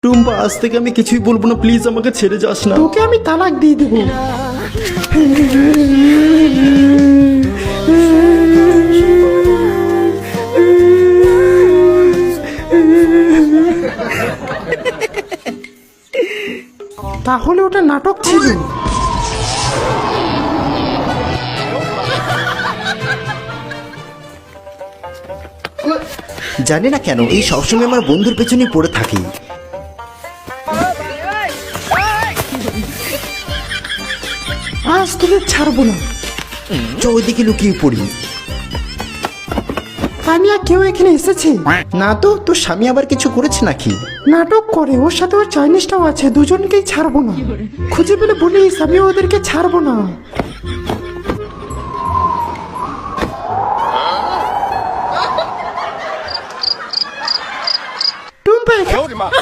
টুম্পা, আজ থেকে আমি কিছুই বলবো না, প্লিজ আমাকে ছেড়ে যাস না। তোকে আমি তালাক দিয়ে দেবো। তাহলে ওটা নাটক ছিল। জানি না কেন এই সবসময় আমার বন্ধুর পেছনে পড়ে থাকি। আজ তোদের ছাড়বো না। চ ওইদিকে লুকিয়ে পড়ি। তানিয়া কেউ এখানে এসেছে? না তো, তোর স্বামী আবার কিছু করেছে নাকি? নাটক করে, ওর সাথে ওর চাইনিজটাও আছে, দুজনকেই ছাড়বো না। খুঁজে পেলে বলিস, আমি ওদেরকে ছাড়বো না।